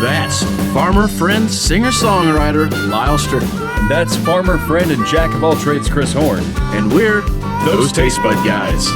That's farmer, friend, singer-songwriter Lyal Strickland. And that's farmer, friend, and jack of all trades Chris Horn. And we're those Tastebud Guys.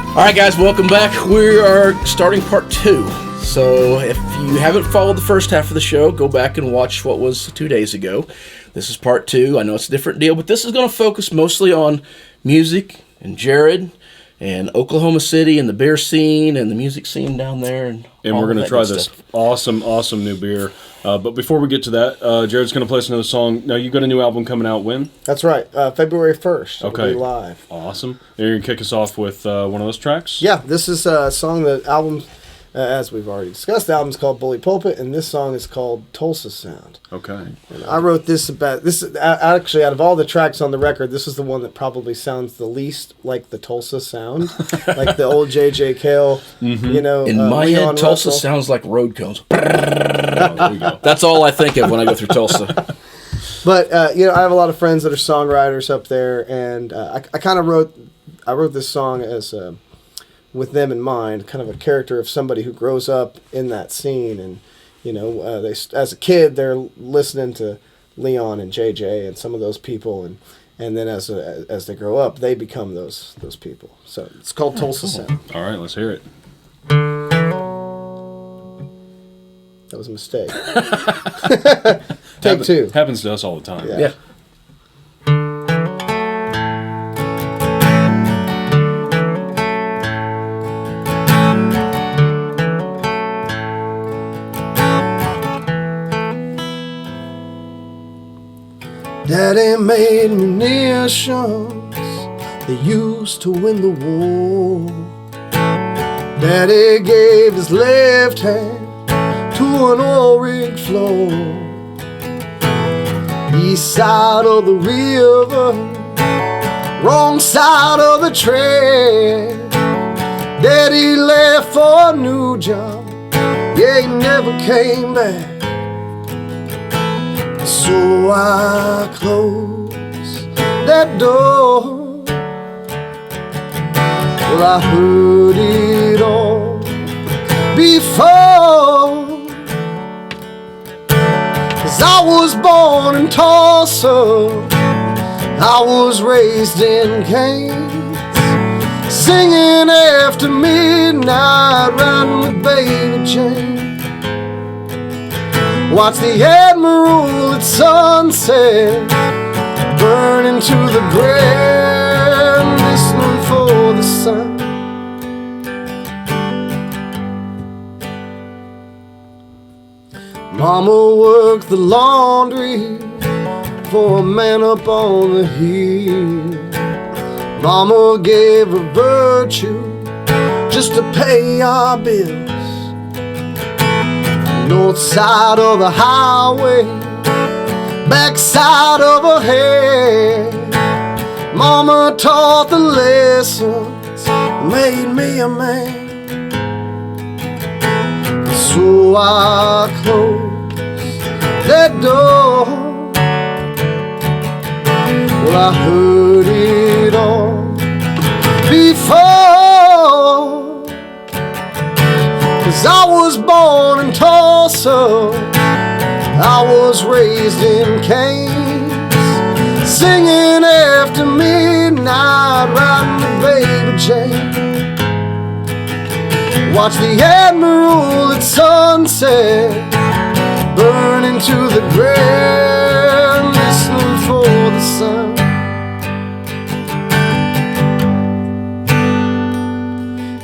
All right, guys, welcome back. We are starting part 2. So if you haven't followed the first half of the show, go back and watch what was 2 days ago. This is part 2. I know it's a different deal, but this is going to focus mostly on music and Jared and Oklahoma City and the beer scene and the music scene down there. And we're going to try this awesome new beer. But before we get to that, Jared's going to play us another song. Now, you got a new album coming out when? That's right, February 1st. Okay. It'll be live. Awesome. You're going to kick us off with one of those tracks? Yeah, this is a song that albums, as we've already discussed, the album's called Bully Pulpit, and this song is called Tulsa Sound. Okay. And I wrote this actually, out of all the tracks on the record, this is the one that probably sounds the least like the Tulsa Sound, like the old J.J. Cale, In my Leon head, Tulsa Russell. sounds like road cones. There we go. That's all I think of when I go through Tulsa. But, I have a lot of friends that are songwriters up there, and I kind of wrote this song as with them in mind, kind of a character of somebody who grows up in that scene, and they as a kid they're listening to Leon and JJ and some of those people, and then as they grow up they become those people. So it's called Tulsa Sound. All right, let's hear it. That was a mistake. Take 2. Happens to us all the time. Yeah. Daddy made munitions, they used to win the war. Daddy gave his left hand to an oil rig floor. East side of the river, wrong side of the track. Daddy left for a new job, yeah, he never came back. So I closed that door. Well, I heard it all before, 'cause I was born in Tulsa, I was raised in Kansas, singing after midnight, riding with Baby Jane. Watch the Admiral at sunset, burning to the ground, listening for the sun. Mama worked the laundry for a man up on the hill. Mama gave her virtue just to pay our bills. North side of the highway, back side of her head. Mama taught the lessons, made me a man. So I closed that door. Well, I heard it all before, 'cause I was born in Tulsa, I was raised in Kansas, singing after midnight, riding with Baby Jane. Watch the Admiral at sunset, burning to the ground, listening for the sun.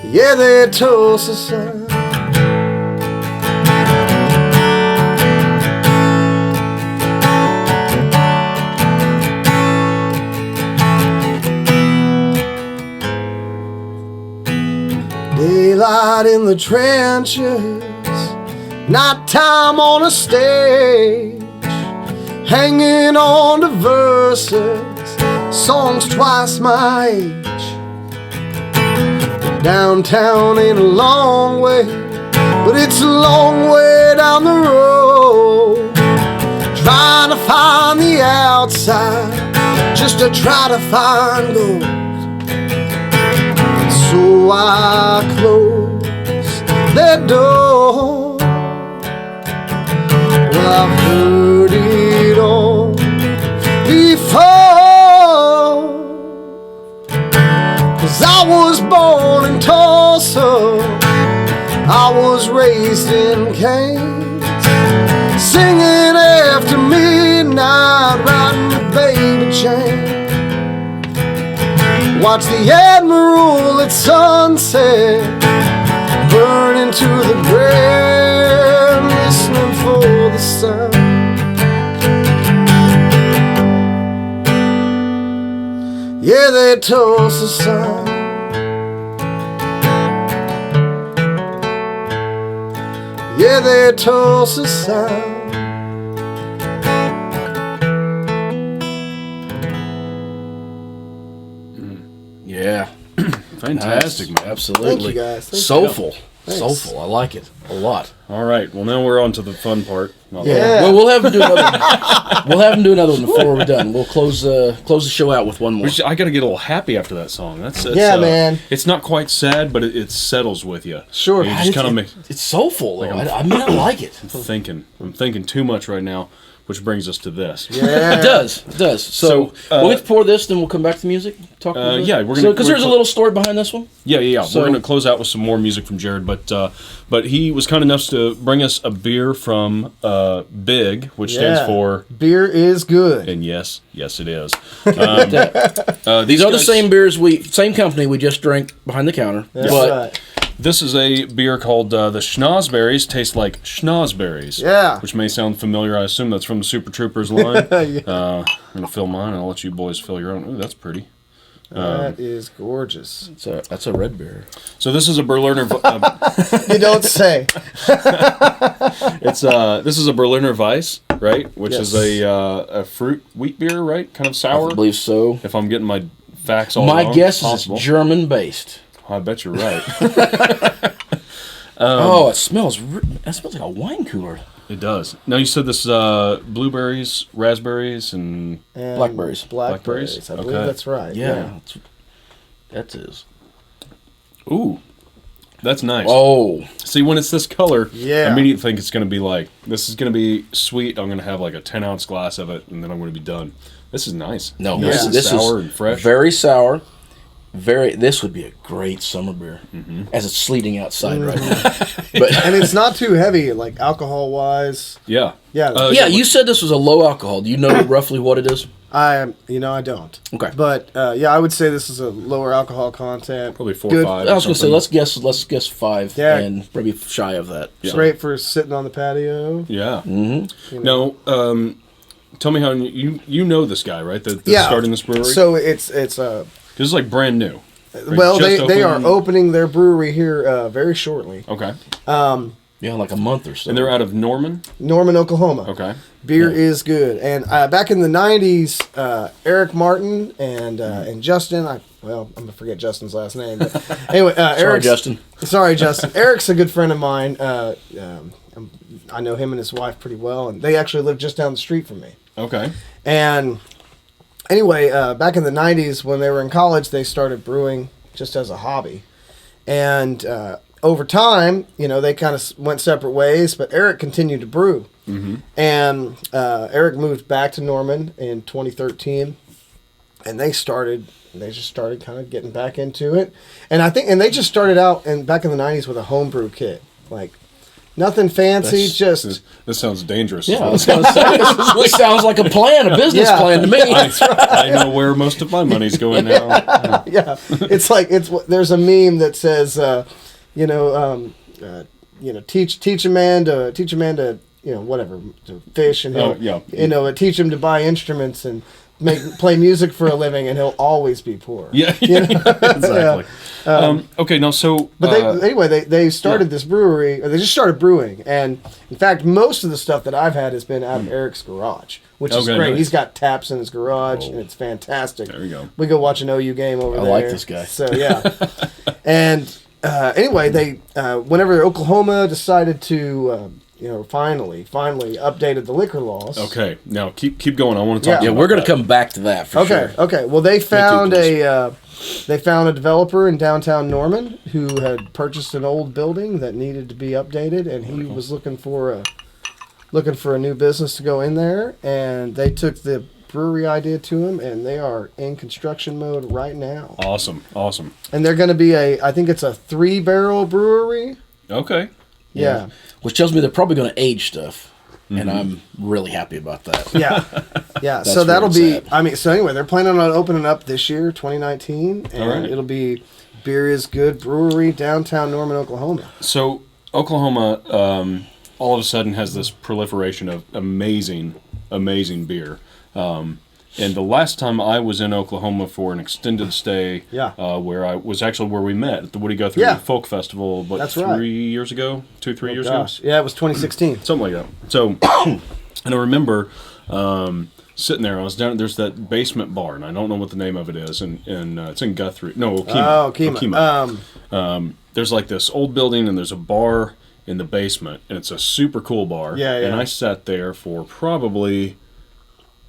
Yeah, that Tulsa Sound. Daylight in the trenches, nighttime on a stage, hanging on to verses, songs twice my age. Downtown ain't a long way, but it's a long way down the road. Trying to find the outside, just to try to find gold. why close that door. Well, I've heard it all before, 'cause I was born in Tulsa, I was raised in Canes, singing after midnight, riding the baby chain. Watch the Admiral at sunset, burning to the ground, listening for the sound. Yeah, that Tulsa Sound. Yeah, that Tulsa Sound. Yeah. Fantastic, Nice. man. Absolutely. Thank you, guys. Thank you. Soulful. Thanks. Soulful. I like it a lot. All right. Well, now we're on to the fun part. Yeah. Well, we'll have him do another one. We'll have him do another one before we're done. We'll close the show out with one more. I got to get a little happy after that song. That's Yeah, man. It's not quite sad, but it settles with you. Sure. You just kind of make. It's soulful. Like, I mean, I like it. I'm thinking too much right now, which brings us to this. Yeah. It does. It does. So we'll get to pour this, then we'll come back to music. Talk. Yeah, we're gonna because there's a little story behind this one. Yeah. So- We're going to close out with some more music from Jared, but he was kind enough to bring us a beer from BIG, which stands Yeah. for, Beer is good. and yes, it is. These are the same beers same company we just drank behind the counter. That's but right. This is a beer called the Schnozberries. Tastes like schnozberries. Yeah. Which may sound familiar. I assume that's from the Super Troopers line. Yeah. I'm going to fill mine, and I'll let you boys fill your own. Ooh, that's pretty. That is gorgeous. that's a red beer. So this is a Berliner. You don't say. This is a Berliner Weiss, right? Which Yes. is a fruit wheat beer, right? Kind of sour. I believe so. If I'm getting my facts all My wrong, guess is possible. it's German based. I bet you're right. It smells. That smells like a wine cooler. It does. Now you said this blueberries, raspberries, and And Blackberries. Blackberries. I believe Okay. that's right. Yeah, that is. ooh, that's nice. Oh, See, when it's this color, Yeah. I immediately think it's going to be like, this is going to be sweet. I'm going to have like a 10-ounce glass of it, and then I'm going to be done. This is nice. no, Nice and this sour is and fresh. very sour. This would be a great summer beer as it's sleeting outside right now. But And it's not too heavy, like alcohol wise. Yeah. Yeah. yeah, you said this was a low alcohol. Do you know roughly what it is? I don't. Okay. But yeah, I would say this is a lower alcohol content. Probably 4 Good. or 5. I was going to say let's guess 5 Yeah. and maybe shy of that. Yeah. Great for sitting on the patio. Yeah. Mm-hmm. Now, tell me how you know this guy, right? That's starting this brewery? So it's This is like brand new. Right? well, Just they are opened? opening their brewery here very shortly. Okay. Yeah, like a month or so. And they're out of Norman? Norman, Oklahoma. Okay. Beer is good. And back in the 90s, Eric Martin and Justin, I'm going to forget Justin's last name. But anyway, Sorry, Justin. Sorry, Justin. Eric's a good friend of mine. I know him and his wife pretty well, and they actually live just down the street from me. Okay. And anyway, back in the 90s, when they were in college, they started brewing just as a hobby. And over time, they kind of went separate ways, but Eric continued to brew. Mm-hmm. And Eric moved back to Norman in 2013, and they just started kind of getting back into it. And they just started out back in the 90s with a homebrew kit. Like, nothing fancy, This sounds dangerous. Yeah, I was going to say, this sounds like a business plan to me. I know where most of my money's going now. Yeah, there's a meme that says, teach a man to whatever, to fish, and he'll teach him to buy instruments and play music for a living, and he'll always be poor. Yeah, exactly. Okay, now But they started this brewery. Or they just started brewing, and in fact, most of the stuff that I've had has been out of Eric's garage, which is Okay, great. nice. He's got taps in his garage, and it's fantastic. There you go. We go watch an OU game over there. I like this guy. So yeah, and anyway, they whenever Oklahoma decided to finally updated the liquor laws. Okay, now keep going. I want to talk. Yeah, about we're going to that. come back to that for sure. Okay. Well, they found please. they found a developer in downtown Norman who had purchased an old building that needed to be updated, and he was looking for a new business to go in there, and they took the brewery idea to him, and they are in construction mode right now. Awesome. And they're going to be I think it's a 3-barrel brewery. Okay. Yeah. Which tells me they're probably going to age stuff, and I'm really happy about that. Yeah. So where that'll it's be. at. So anyway, they're planning on opening up this year, 2019, and right. it'll be Beer is Good Brewery, downtown Norman, Oklahoma. So Oklahoma, all of a sudden has this proliferation of amazing beer. And the last time I was in Oklahoma for an extended stay, where I was actually where we met at the Woody Guthrie Folk Festival, That's 3 right. years ago, 2-3 years Gosh. ago, Yeah, it was 2016. something like that. So, and I remember sitting there. I was down. There's that basement bar, and I don't know what the name of it is, and it's in Guthrie. No, Okemah. There's like this old building, and there's a bar in the basement, and it's a super cool bar. Yeah. And I sat there for probably.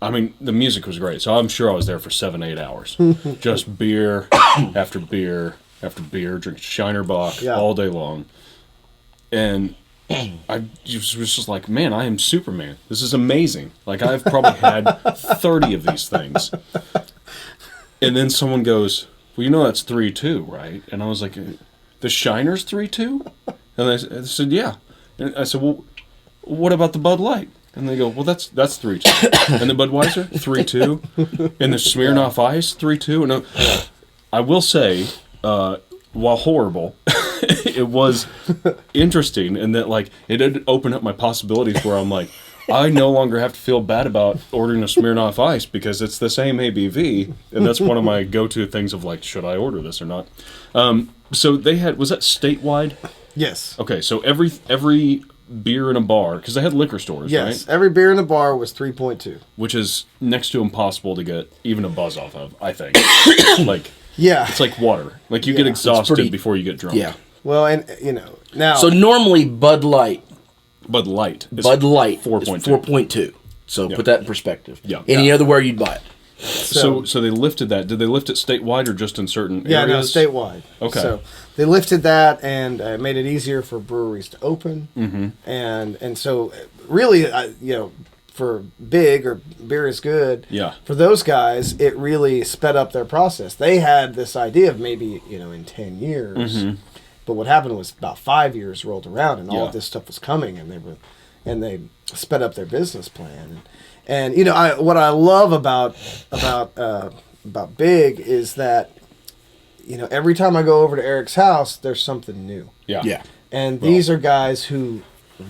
I mean, the music was great, so I'm sure I was there for 7-8 hours. Just beer after beer after beer, drinking Shiner Bock all day long. And I was just like, man, I am Superman. This is amazing. Like, I've probably had 30 of these things. And then someone goes, well, that's 3.2, right? And I was like, the Shiner's 3.2? And they said, yeah. And I said, well, what about the Bud Light? And they go, well, that's 3.2. And the Budweiser, 3.2. And the Smirnoff Ice, 3.2. And I will say, while horrible, it was interesting in that, like, it did open up my possibilities where I'm like, I no longer have to feel bad about ordering a Smirnoff Ice because it's the same ABV. And that's one of my go-to things of, like, should I order this or not? So they had, was that statewide? Yes. Okay, so every beer in a bar, because they had liquor stores, Yes. right? Every beer in a bar was 3.2. Which is next to impossible to get even a buzz off of, I think. Like, Yeah. it's like water. Like, you get exhausted pretty- before you get drunk. Yeah. Well, and now. So normally Bud Light Bud Light. Is 4.2. 4.2. 4.2. So put that in perspective. Yeah. Any other where you'd buy it. So they lifted that. Did they lift it statewide or just in certain areas? No, statewide. Okay. So they lifted that and made it easier for breweries to open. Mm-hmm. And so really, for BIG or Beer is Good, for those guys, it really sped up their process. They had this idea of maybe, in 10 years. Mm-hmm. But what happened was about 5 years rolled around and all of this stuff was coming and they sped up their business plan. And what I love about BIG is that every time I go over to Eric's house, there's something new. Yeah. And these are guys who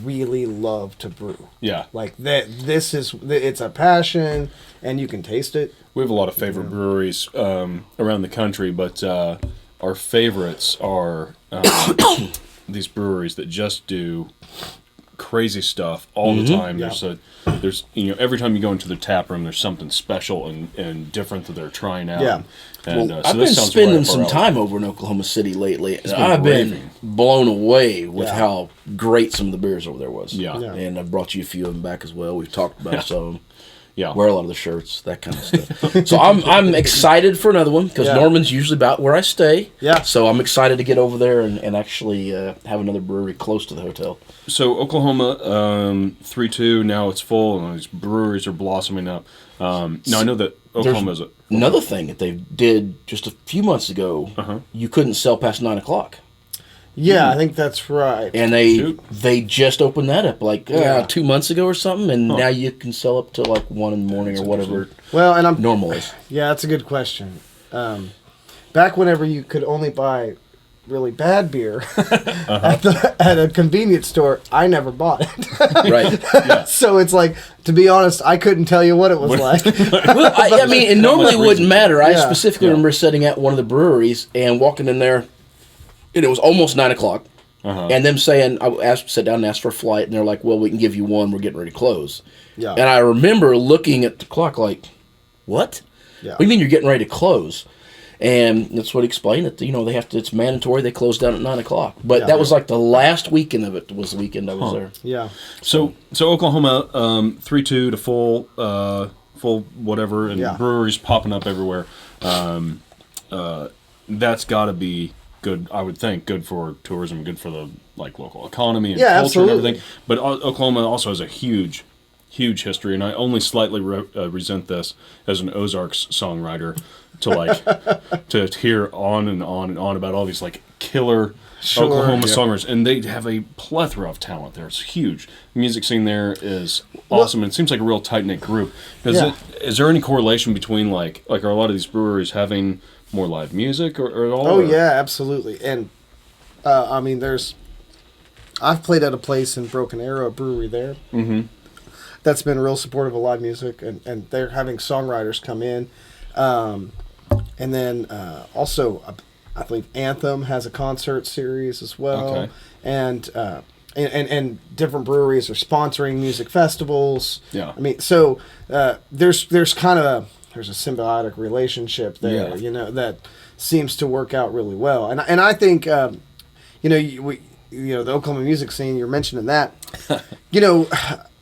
really love to brew. Yeah. Like that. It's a passion, and you can taste it. We have a lot of favorite breweries around the country, but our favorites are these breweries that just do crazy stuff all the time. There's every time you go into the tap room, there's something special and different that they're trying out. Yeah. And, I've been spending some time over in Oklahoma City lately, and I've been blown away with how great some of the beers over there was. Yeah. And I've brought you a few of them back as well. We've talked about some of them. Yeah. Wear a lot of the shirts, that kind of stuff. So I'm excited for another one because Norman's usually about where I stay. Yeah. So I'm excited to get over there and actually have another brewery close to the hotel. So Oklahoma, 3.2, now it's full, and these breweries are blossoming up. Now I know that Oklahoma is another thing that they did just a few months ago. You couldn't sell past 9 o'clock. Yeah, I think that's right. And they just opened that up 2 months ago or something, and now you can sell up to 1 in the morning or whatever. Well, and normal is. Yeah, that's a good question. Back whenever you could only buy really bad beer at a convenience store, I never bought it. Right. Yeah. So it's like, to be honest, I couldn't tell you what it was like. Well, I mean, it normally wouldn't matter. I specifically remember sitting at one of the breweries and walking in there, and it was almost 9 o'clock. And them saying, sat down and asked for a flight, and they're like, well, we can give you one. We're getting ready to close. Yeah. And I remember looking at the clock like, what? Yeah. What do you mean you're getting ready to close? And that's what he explained. That they have to. It's mandatory. They close down at 9:00. But that was like the last weekend of it. Was the weekend I was there. Yeah. So Oklahoma, 3-2 to full whatever, and breweries popping up everywhere. That's got to be good. I would think good for tourism, good for the local economy and culture absolutely. and everything. But Oklahoma also has a huge history, and I only slightly resent this as an Ozarks songwriter to hear on and on and on about all these killer Oklahoma songwriters, and they have a plethora of talent there. It's huge. The music scene there is awesome, and it seems like a real tight-knit group. Is there any correlation between are a lot of these breweries having more live music or at all? Oh yeah, absolutely. And I mean, I've played at a place in Broken Arrow, a brewery there. Mm-hmm. That's been real supportive of live music, and they're having songwriters come in. And then also, I believe Anthem has a concert series as well. Okay. And different breweries are sponsoring music festivals. Yeah. I mean, so there's kind of there's a symbiotic relationship there, that seems to work out really well. And I think, the Oklahoma music scene, you're mentioning that,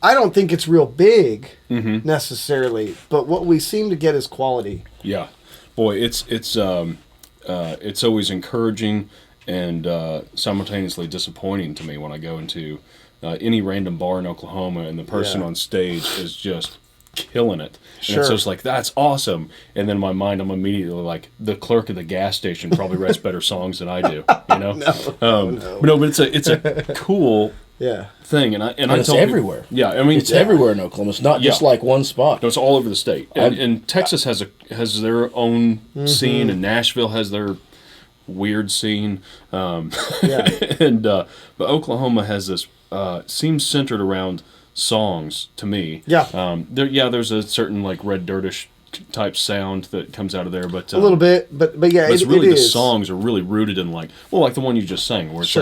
I don't think it's real big necessarily, but what we seem to get is quality. Yeah, boy, it's always encouraging and simultaneously disappointing to me when I go into any random bar in Oklahoma and the person on stage is just killing it. And it's just that's awesome. And then in my mind, I'm immediately the clerk at the gas station probably writes better songs than I do. No. But it's a cool thing, and it's everywhere. Yeah, I mean it's everywhere in Oklahoma. It's not just one spot. No, it's all over the state. And Texas has their own scene, and Nashville has their weird scene. But Oklahoma has this seems centered around songs to me. There's a certain red dirtish type sound that comes out of there, but a little bit, but yeah, it's really the songs are really rooted in the one you just sang, where it's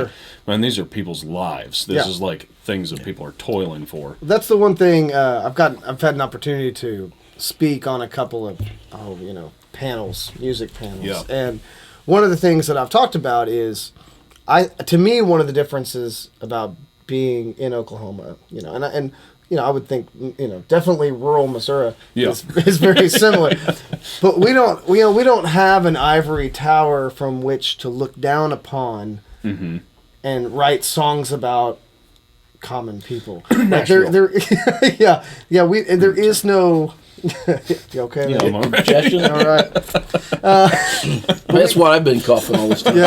man, these are people's lives. This is things that people are toiling for. That's the one thing I've had an opportunity to speak on a couple of panels, music panels, and one of the things that I've talked about is to me one of the differences about being in Oklahoma, and I would think, definitely rural Missouri is very similar, but we don't have an ivory tower from which to look down upon and write songs about common people. There is no. You okay? All right. That's what I've been coughing all this time.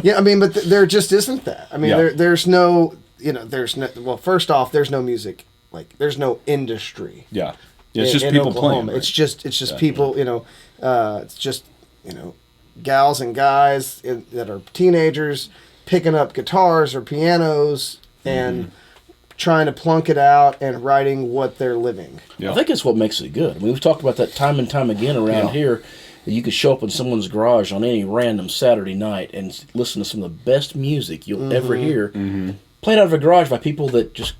Yeah. I mean, but there just isn't that. I mean, there's no. There's no. Well, first off, there's no music. There's no industry. Yeah. It's just people Oklahoma. playing. Right? It's just people. It's just gals and guys that are teenagers picking up guitars or pianos and trying to plunk it out and writing what they're living. I think it's what makes it good. I mean, we've talked about that time and time again around here. You could show up in someone's garage on any random Saturday night and listen to some of the best music you'll ever hear, played out of a garage by people that just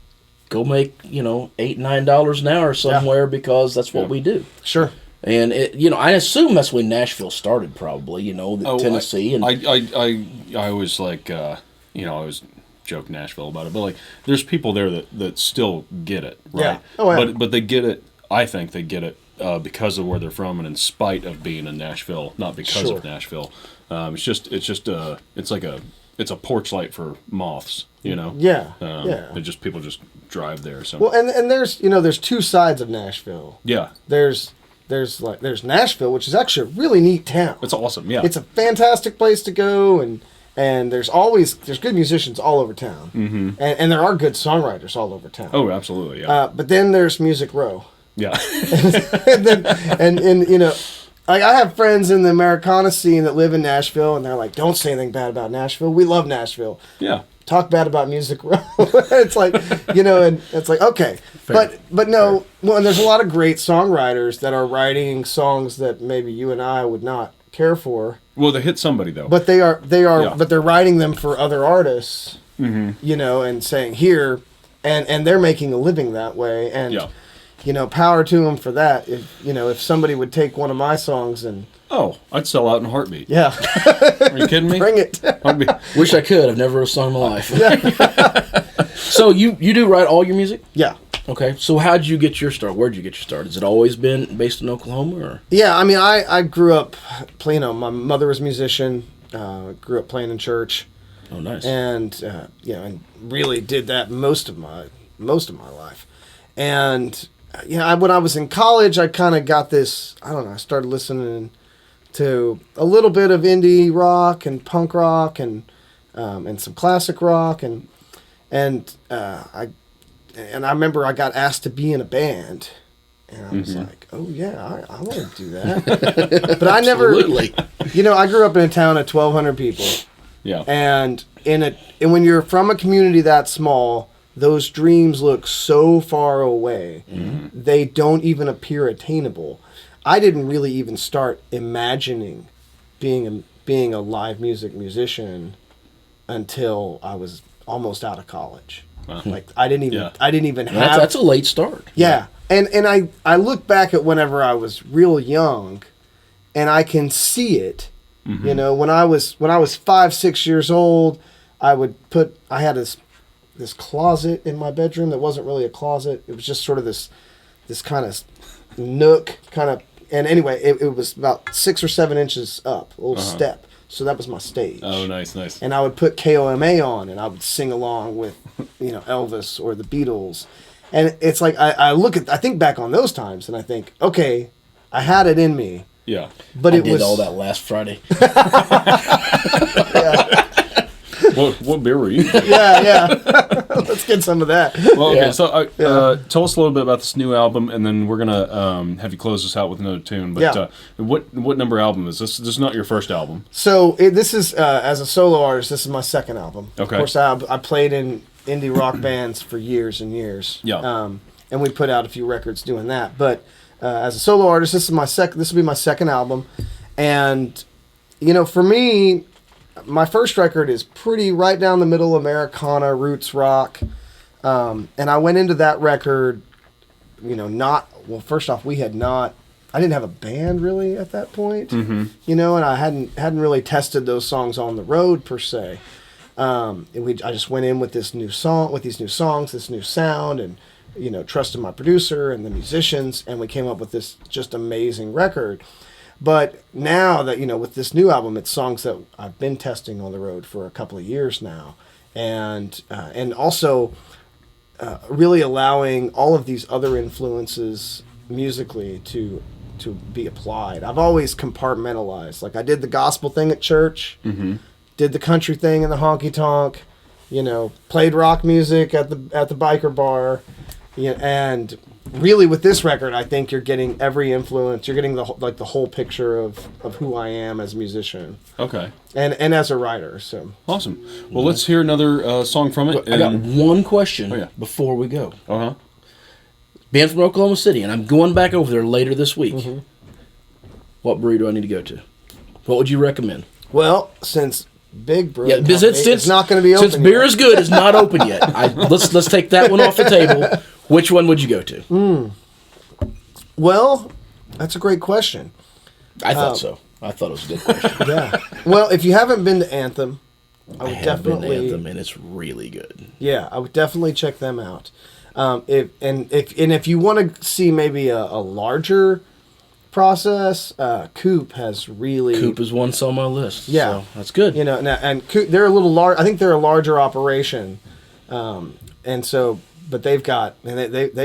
go make $8-9 an hour somewhere because that's what we do. Sure. And I assume that's when Nashville started, probably. Tennessee. I always I always joke Nashville about it, but there's people there that still get it, right? Yeah. Oh, yeah. But they get it. I think they get it because of where they're from, and in spite of being in Nashville, not because of Nashville. It's a porch light for moths, People just drive there. So well, and there's two sides of Nashville. Yeah. There's Nashville, which is actually a really neat town. It's awesome. Yeah. It's a fantastic place to go, and there's good musicians all over town, and there are good songwriters all over town. Oh, absolutely. Yeah. But then there's Music Row. Yeah. I have friends in the Americana scene that live in Nashville, and they're like, "Don't say anything bad about Nashville. We love Nashville." Yeah. Talk bad about Music Row. It's and it's okay. Fair. But no, well, and there's a lot of great songwriters that are writing songs that maybe you and I would not care for. Well, they hit somebody though. But they are, but they're writing them for other artists. And saying here, and they're making a living that way, and power to them for that. If somebody would take one of my songs and... Oh, I'd sell out in a heartbeat. Yeah. Are you kidding me? Bring it. Wish I could. I've never sung in my life. Yeah. So you do write all your music? Yeah. Okay. So how'd you get your start? Where'd you get your start? Has it always been based in Oklahoma? Or? Yeah, I mean, I grew up playing. My mother was a musician. Grew up playing in church. Oh, nice. And and really did that most of my life. And when I was in college, I kind of got this. I don't know. I started listening to a little bit of indie rock and punk rock and some classic rock and I remember I got asked to be in a band, and I was like, oh yeah, I want to do that. But I never, I grew up in a town of 1,200 people. Yeah. And when you're from a community that small, those dreams look so far away. Mm-hmm. They don't even appear attainable. I didn't really even start imagining being a live music musician until I was almost out of college. Wow. Like I didn't even have. That's a late start. Yeah. And I look back at whenever I was real young, and I can see it. Mm-hmm. When I was 5-6 years old, I had this closet in my bedroom that wasn't really a closet. It was just sort of this kind of nook kind of. And anyway, it was about 6 or 7 inches up, a little step. So that was my stage. Oh, nice. And I would put KOMA on, and I would sing along with, Elvis or the Beatles. And it's like I think back on those times, and I think, okay, I had it in me. Yeah. But I did all that last Friday. Yeah. What beer were you? Yeah. Let's get some of that. Well, okay. So, tell us a little bit about this new album, and then we're gonna have you close us out with another tune. But what number album is this? This is not your first album. So this is as a solo artist. This is my second album. Okay. Of course, I played in indie rock bands for years and years. Yeah. And we put out a few records doing that. But as a solo artist, this will be my second album, and for me. My first record is pretty right down the middle Americana roots rock, and I went into that record, first off, I didn't have a band really at that point, and I hadn't really tested those songs on the road per se. I just went in with these new songs, this new sound, and trusted my producer and the musicians, and we came up with this just amazing record. But now that, with this new album, it's songs that I've been testing on the road for a couple of years now. And also really allowing all of these other influences musically to be applied. I've always compartmentalized. Like I did the gospel thing at church, did the country thing in the honky tonk, played rock music at the biker bar, and really with this record, I think you're getting every influence. You're getting the whole picture of who I am as a musician. Okay. And as a writer. So awesome. Well, let's hear another song from it. I got one question before we go. Being from Oklahoma City, and I'm going back over there later this week. Mm-hmm. What brewery do I need to go to? What would you recommend? Well, since BIG Brewery it's not going to be open. Since Beer Is Good is not open yet, let's take that one off the table. Which one would you go to? Well, that's a great question. I thought so. I thought it was a good question. Yeah. Well, if you haven't been to Anthem, I have been to Anthem, and it's really good. Yeah, I would definitely check them out. If you want to see maybe a larger process, Coop has really... Coop is one on my list. Yeah. So that's good. And Coop, they're a little large. I think they're a larger operation. And so... But they've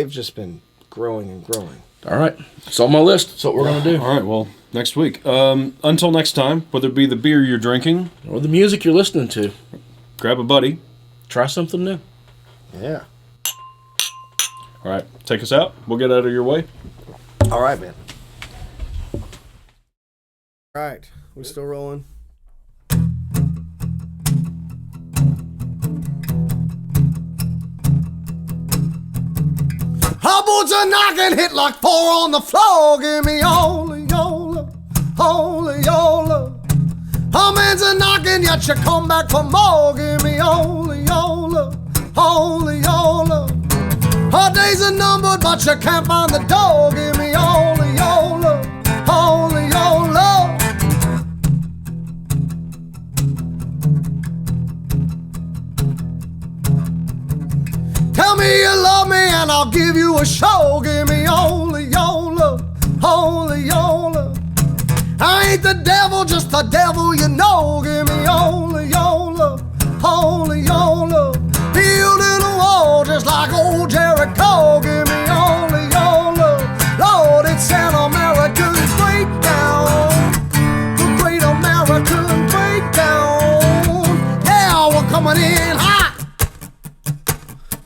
just been growing and growing. All right. It's on my list. That's what we're going to do. All right. Well, next week. Until next time, whether it be the beer you're drinking... or the music you're listening to. Grab a buddy. Try something new. Yeah. All right. Take us out. We'll get out of your way. All right, man. All right. We're still rolling. Our boots are knocking, hit like 4 on the floor. Give me holy yola, holy yola. Our man's a knocking, yet you come back for more. Give me holy yola, holy yola. Our days are numbered, but you can't find the door. Give me all of your love, all of your love. Tell me you love me and I'll give you a show. Give me all of your love, all of your love. I ain't the devil, just the devil you know. Give me all of your love, all of your love. Building a wall just like old Jericho. Give me all of your love. Lord, it's an American breakdown, the great American breakdown. Yeah, we're coming in hot.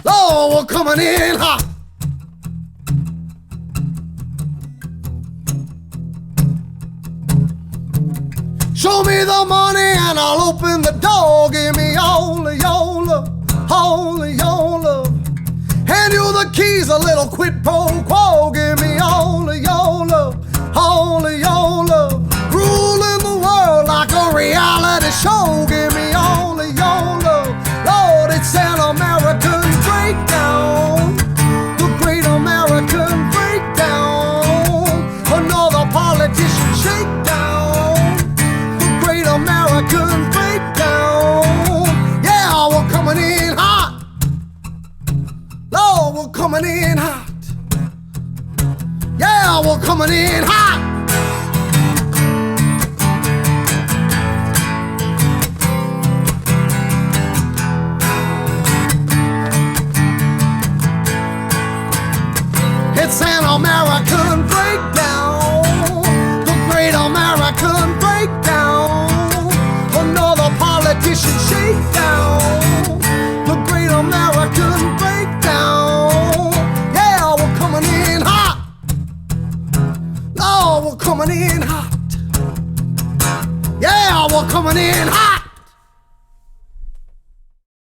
Lord, we're coming in hot. Show me the money and I'll open the door. Give me all of your love, all of your love. Hand you the keys, a little quid pro quo. Give me all of your love, all of your love. Ruling the world like a reality show. Give me all of your love. Lord, it's an American breakdown, the great American breakdown. Another politician shakedown, the great American breakdown. Yeah, we're coming in hot. Lord, we're coming in hot. Yeah, we're coming in hot. It's an American